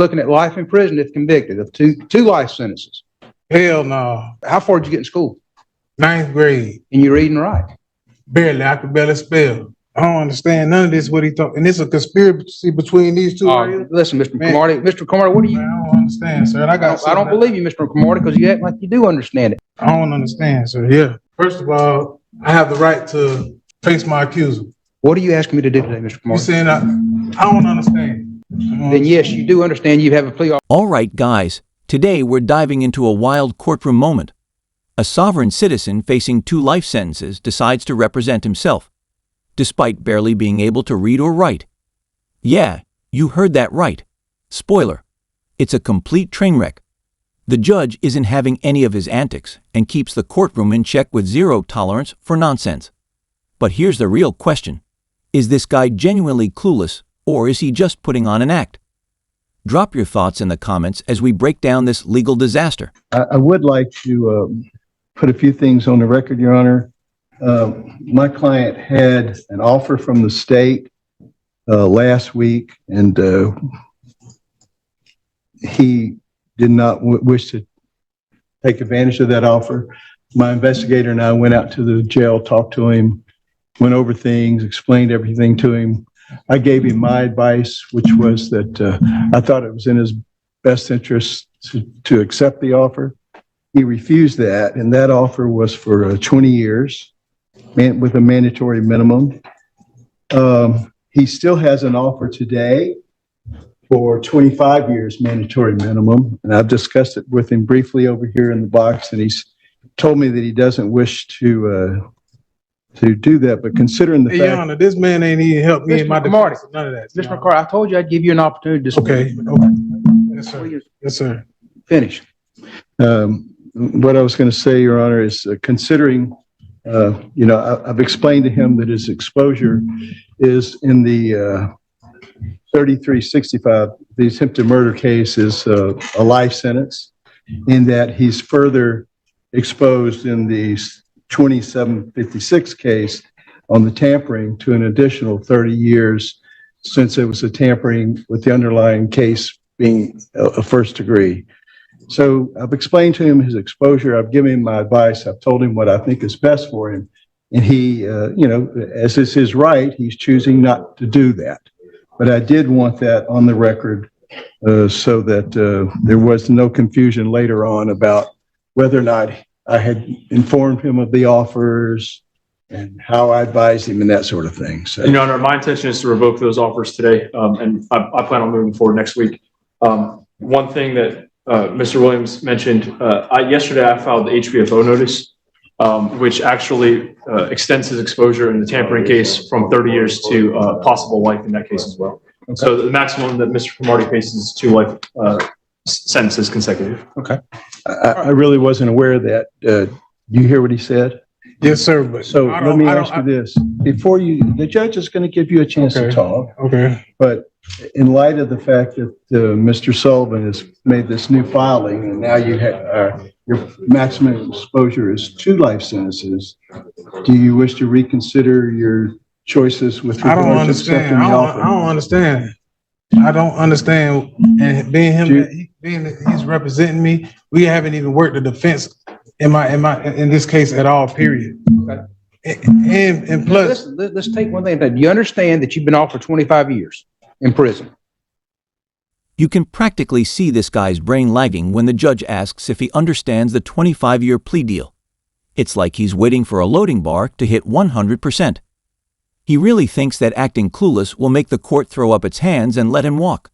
Looking at life in prison if convicted of two life sentences. Hell no. How far did you get in school? 9th grade. And you read and write? Barely. I could barely spell. I don't understand none of this, what he thought. And it's a conspiracy between these two. Listen, Mr. Cromartie. Mr. Cromartie, what do you? Man, I don't understand, sir. I don't believe you, Mr. Cromartie, because you act like you do understand it. I don't understand, sir. Yeah. First of all, I have the right to face my accuser. What are you asking me to do today, Mr. Cromartie? You're saying I don't understand. Then yes, you do understand you have a plea offer. All right, guys. Today we're diving into a wild courtroom moment. A sovereign citizen facing 2 life sentences decides to represent himself, despite barely being able to read or write. Yeah, you heard that right. Spoiler. It's a complete train wreck. The judge isn't having any of his antics and keeps the courtroom in check with zero tolerance for nonsense. But here's the real question. Is this guy genuinely clueless, or is he just putting on an act? Drop your thoughts in the comments as we break down this legal disaster. I would like to put a few things on the record, Your Honor. My client had an offer from the state last week, and he did not wish to take advantage of that offer. My investigator and I went out to the jail, talked to him, went over things, explained everything to him. I gave him my advice, which was that I thought it was in his best interest to accept the offer. He refused that, and that offer was for 20 years with a mandatory minimum. He still has an offer today for 25 years mandatory minimum, and I've discussed it with him briefly over here in the box, and he's told me that he doesn't wish to do that, but considering the fact— Your Honor, this man ain't even helped me in my defense. None of that. Mr. McCarty, I told you I'd give you an opportunity to speak. Okay. Yes, sir. Yes, sir. Finish. What I was going to say, Your Honor, is considering, I've explained to him that his exposure is in the 3365, the attempted murder case is a life sentence, in that he's further exposed in the 2756 case on the tampering to an additional 30 years, since it was a tampering with the underlying case being a first degree. So I've explained to him his exposure. I've given him my advice. I've told him what I think is best for him. And he, as is his right, he's choosing not to do that. But I did want that on the record so that there was no confusion later on about whether or not I had informed him of the offers and how I advised him and that sort of thing. So, Your Honor, my intention is to revoke those offers today, and I plan on moving forward next week. One thing that Mr. Williams mentioned, yesterday I filed the HBFO notice, which actually extends his exposure in the tampering case from 30 years to possible life in that case as well. Okay. So the maximum that Mr. Cromartie faces is 2 life sentences consecutive. Okay. I really wasn't aware of that. You hear what he said? Yes, sir. But so let me ask you this. Before the judge is going to give you a chance to talk. Okay. But in light of the fact that Mr. Sullivan has made this new filing, and now you have your maximum exposure is 2 life sentences, do you wish to reconsider your choices with regard to accepting the offer? I don't understand. I don't understand. And being him, being that he's representing me, we haven't even worked the defense in this case at all, period. Okay. And plus, let's take one thing. Do you understand that you've been off for 25 years in prison? You can practically see this guy's brain lagging when the judge asks if he understands the 25-year plea deal. It's like he's waiting for a loading bar to hit 100%. He really thinks that acting clueless will make the court throw up its hands and let him walk.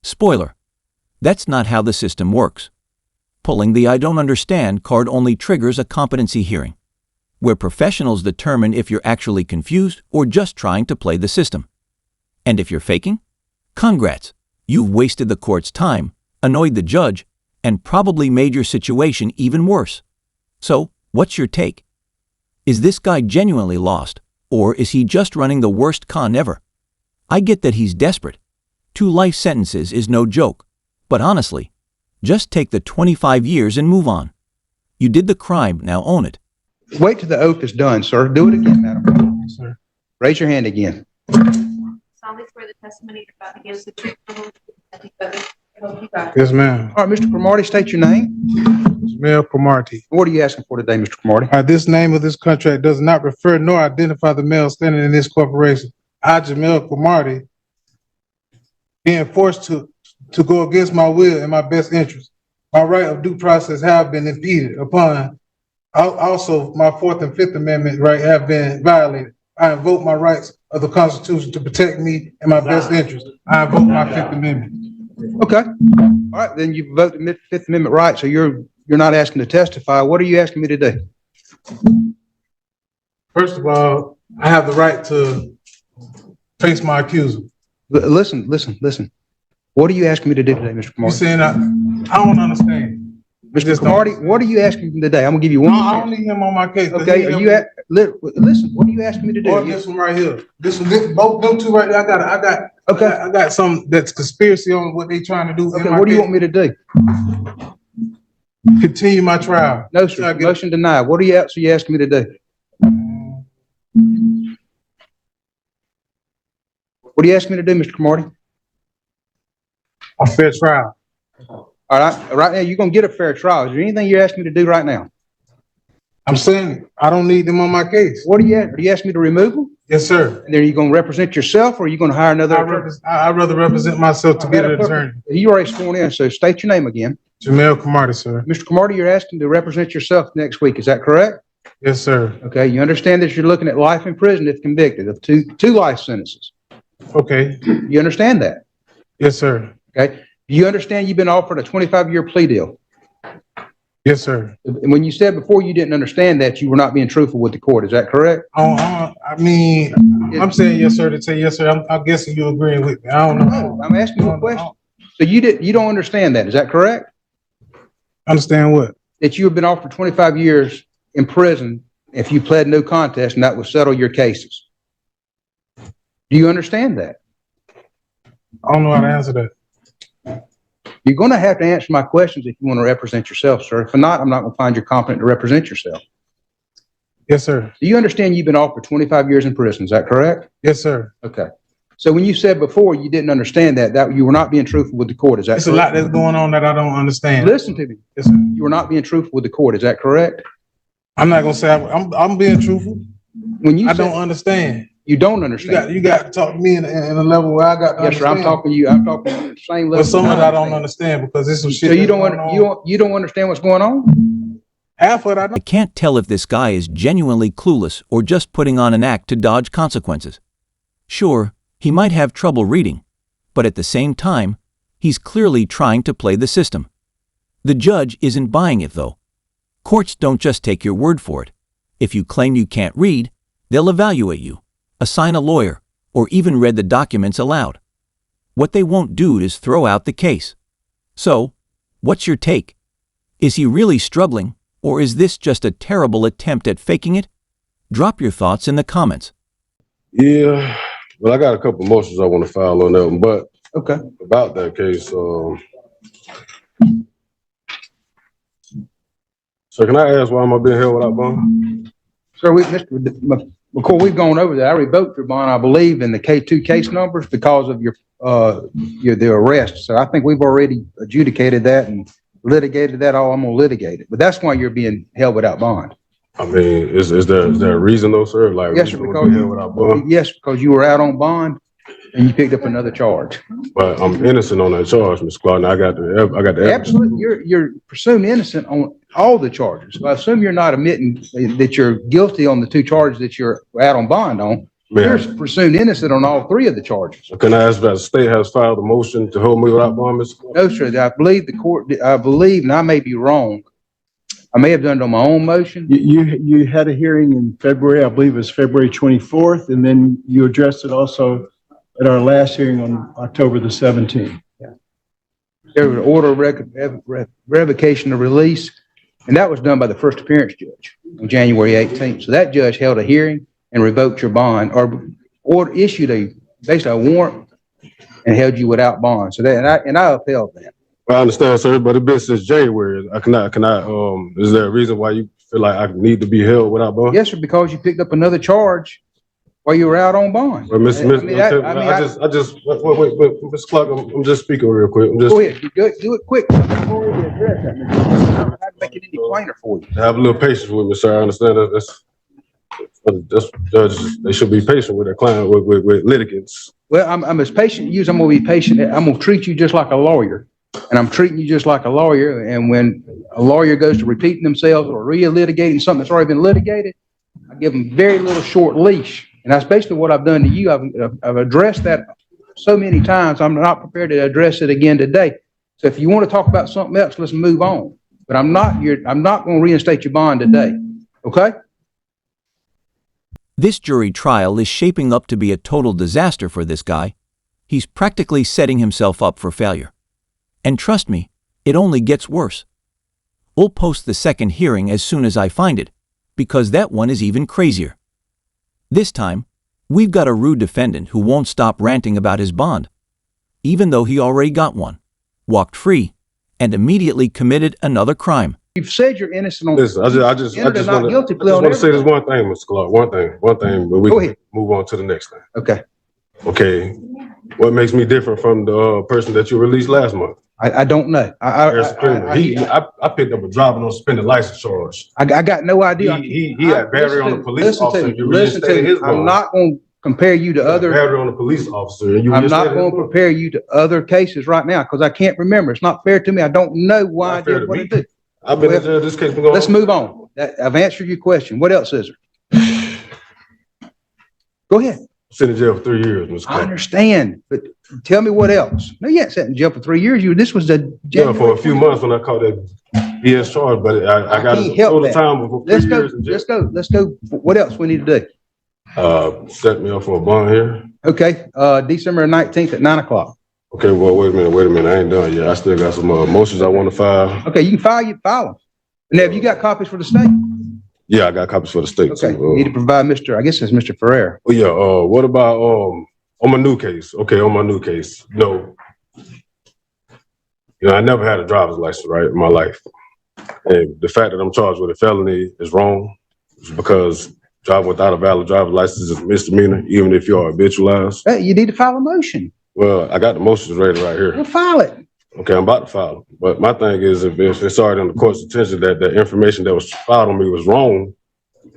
Spoiler: that's not how the system works. Pulling the "I don't understand" card only triggers a competency hearing, where professionals determine if you're actually confused or just trying to play the system. And if you're faking, congrats. You've wasted the court's time, annoyed the judge, and probably made your situation even worse. So, what's your take? Is this guy genuinely lost, or is he just running the worst con ever? I get that he's desperate. 2 life sentences is no joke, but honestly, just take the 25 years and move on. You did the crime, now own it. Wait till the oath is done, sir. Do it again, madam. yes, sir. Raise your hand again. Solemnly swear the testimony you're about to give is the truth, the whole truth, and nothing but the truth. Yes, ma'am. All right, Mr. Cromartie, state your name. Jamel Cromartie. What are you asking for today, Mr. Cromartie? This name of this contract does not refer nor identify the male standing in this corporation. I, Jamel Cromartie, being forced to go against my will and my best interest. My right of due process have been impeded upon. Also, my Fourth and Fifth Amendment right have been violated. I invoke my rights of the Constitution to protect me and my best interest. I invoke my Fifth Amendment. Okay. All right, then you vote the Fifth Amendment right, so you're not asking to testify. What are you asking me to do? First of all, I have the right to face my accuser. Listen. What are you asking me to do today, Mr. You Cromartie? saying I don't understand. Mr. Cromartie, what are you asking me today? I'm gonna give you one. I don't need him on my case. Okay, listen, what are you asking me to do? Or this one right here. Both them two right there. I got some that's conspiracy on what they trying to do. Okay, what do you want me to do? Continue my trial. No, sir. Motion denied. What else are you asking me to do? What are you asking me to do, Mr. Cromartie? A fair trial. All right, right now, you're gonna get a fair trial. Is there anything you're asking me to do right now? I'm saying I don't need them on my case. What are you asking me to remove them? Yes, sir. And then you gonna represent yourself, or are you gonna hire another attorney? I'd rather represent myself to get an attorney. You already sworn in, so state your name again. Jamel Cromartie, sir. Mr. Cromartie, you're asking to represent yourself next week. Is that correct? Yes, sir. Okay, you understand that you're looking at life in prison if convicted of two life sentences. Okay. You understand that? Yes, sir. Okay. Do you understand you've been offered a 25-year plea deal? Yes, sir. And when you said before you didn't understand that, you were not being truthful with the court. Is that correct? I mean, I'm saying yes, sir, to say yes, sir. I'm guessing you're agreeing with me. I don't know. No, I'm asking you a question. So you don't understand that. Is that correct? Understand what? That you have been offered 25 years in prison if you pled no contest and that will settle your cases. Do you understand that? I don't know how to answer that. You're going to have to answer my questions if you want to represent yourself, sir. If not, I'm not going to find you competent to represent yourself. Yes, sir. Do you understand you've been offered 25 years in prison? Is that correct? Yes, sir. Okay. So when you said before you didn't understand that you were not being truthful with the court, is that It's correct? a lot that's going on that I don't understand. Listen to me. Yes, sir. You were not being truthful with the court, is that correct? I'm not gonna say I'm being truthful. When you I said don't understand. you don't understand. You got to talk to me in a level where I got to Yes, sir. I'm talking to you at the same level. But some of it I don't understand because there's some shit. So you don't understand what's going on? Half of it I I don't. can't tell if this guy is genuinely clueless or just putting on an act to dodge consequences. Sure, he might have trouble reading, but at the same time, he's clearly trying to play the system. The judge isn't buying it, though. Courts don't just take your word for it. If you claim you can't read, they'll evaluate you, assign a lawyer, or even read the documents aloud. What they won't do is throw out the case. So, what's your take? Is he really struggling, or is this just a terrible attempt at faking it? Drop your thoughts in the comments. Yeah, well, I got a couple motions I want to file on that one, but Okay. about that case, so can I ask why am I being held without bond? Sir, before we've gone over that, I revoked your bond, I believe, in the K2 case numbers because of the arrest. So I think we've already adjudicated that and litigated that. I'm gonna litigate it, but that's why you're being held without bond. I mean, is there a reason though, sir? Like, Yes, sir, reason because being held without bond? yes, because you were out on bond and you picked up another charge. But I'm innocent on that charge, Ms. Clark. I got the evidence. Absolutely, you're presumed innocent on all the charges. So I assume you're not admitting that you're guilty on the two charges that you're out on bond on. You're presumed innocent on all three of the charges. Can I ask that the state has filed a motion to hold me without bond, Ms. Clark? No, sir. I believe the court, and I may be wrong. I may have done it on my own motion. You had a hearing in February, I believe it was February 24th, and then you addressed it also at our last hearing on October the 17th. There was an order of revocation of release, and that was done by the first appearance judge on January 18th. So that judge held a hearing and revoked your bond, or issued basically a warrant and held you without bond. So that, and I upheld that. Well, I understand, sir, but it's been since January. Is there a reason why you feel like I need to be held without bond? Yes, sir, because you picked up another charge while you were out on bond. Well, Mr. I mean, that- I mean, I just, wait, Mr. Clark, I'm just speaking real quick. I'm just Go ahead, do it quick. I've already addressed that. I don't have to make it any plainer for you. have a little patience with me, sir. I understand that's judges. They should be patient with their client, with litigants. Well, I'm as patient as you. I'm gonna be patient. I'm gonna treat you just like a lawyer. And I'm treating you just like a lawyer. And when a lawyer goes to repeating themselves or re-litigating something that's already been litigated, I give them very little short leash. And that's basically what I've done to you. I've addressed that so many times. I'm not prepared to address it again today. So if you want to talk about something else, let's move on. But I'm not going to reinstate your bond today. Okay? This jury trial is shaping up to be a total disaster for this guy. He's practically setting himself up for failure. And trust me, it only gets worse. We'll post the second hearing as soon as I find it, because that one is even crazier. This time, we've got a rude defendant who won't stop ranting about his bond, even though he already got one, walked free, and immediately committed another crime. You've said you're innocent on. Listen, I just want to say this one thing, Mr. Clark. One thing, but we can move on to the next thing. Okay. Okay. What makes me different from the person that you released last month? I don't know. I picked up a driver on suspended license charge. I got no idea. He had battery on a police officer. Listen to me. I'm not going to compare you to other. Battery on a police officer. I'm not going to compare you to other cases right now because I can't remember. It's not fair to me. I don't know why I did what I did. I've been in this case. Let's move on. I've answered your question. What else is there? Go ahead. Sitting in jail for 3 years, Mr. Clark. I understand, but tell me what else. No, you ain't sat in jail for 3 years. This was the Yeah, for a few months when I caught that BS charge, but I got total time before 3 years in jail. Let's go. What else we need to do? Set me up for a bond here. Okay, December 19th at 9 o'clock. Okay, well, wait a minute. I ain't done yet. I still got some motions I want to file. Okay, you can file them. Now, have you got copies for the state? Yeah, I got copies for the state Okay, too. you need to provide I guess it's Mr. Ferrer. Oh yeah, what about on my new case? Okay, on my new case. No. I never had a driver's license, right, in my life. And the fact that I'm charged with a felony is wrong. It's because driving without a valid driver's license is a misdemeanor, even if you're habitualized. Hey, you need to file a motion. Well, I got the motions ready right here. Well, file it. Okay, I'm about to file it. But my thing is, if it's already on the court's attention that the information that was filed on me was wrong,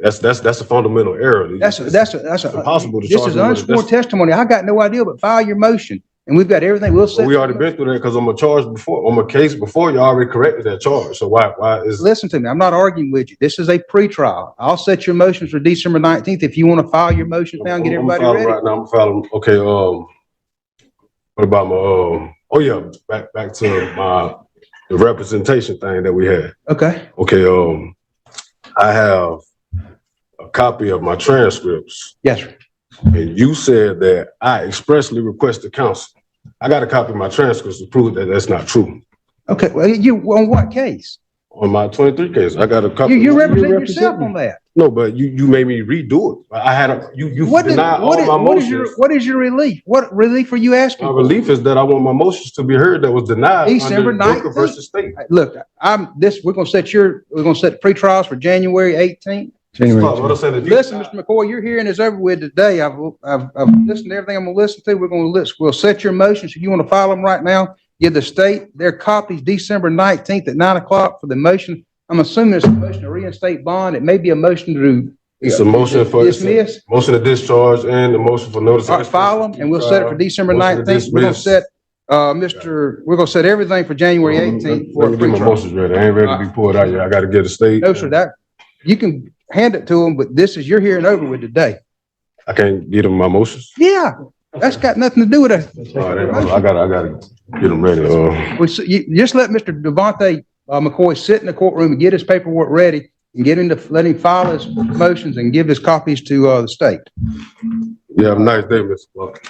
that's a fundamental error. That's impossible to this charge is me with unsworn testimony. I got no idea, but file your motion, and we've got everything. We'll set. We already been through that because I'm a charge before. On my case before, you already corrected that charge. So why is? Listen to me. I'm not arguing with you. This is a pretrial. I'll set your motions for December 19th if you want to file your motions now and get everybody ready. Right now, I'm filing. Okay. What about my Oh yeah, back to the representation thing that we had. Okay. Okay. I have a copy of my transcripts. Yes, sir. And you said that I expressly requested counsel. I got a copy of my transcripts to prove that that's not true. Okay. Well, you on what case? On my 23 case, I got a copy. You represent yourself on that. No, but you made me redo it. I had you denied all my motions. What is your relief? What relief are you asking? My relief is that I want my motions to be heard that was denied. December 19th versus state. Look, we're gonna set the pre-trials for January 18th. Listen, Mr. McCoy, you're hearing this over with today. I've listened to everything I'm gonna listen to. We'll set your motions. If you want to file them right now, give the state their copies December 19th at 9 o'clock for the motion. I'm assuming it's a motion to reinstate bond. It may be a motion to It's a motion for dismiss. Motion to discharge and the motion for notice. All right, file them and we'll set it for December 19th. We're gonna set we're gonna set everything for January 18th for a Let me get my pre-trial. motions ready. I ain't ready to be pulled out yet. I got to get a state. No, sir, you can hand it to them, but this is you're hearing over with today. I can't get them my motions. Yeah, that's got nothing to do with it. All right, I gotta get them ready. You just let Mr. Devontae McCoy sit in the courtroom and get his paperwork ready and let him file his motions and give his copies to the state. You have a nice day, Mr. Clark.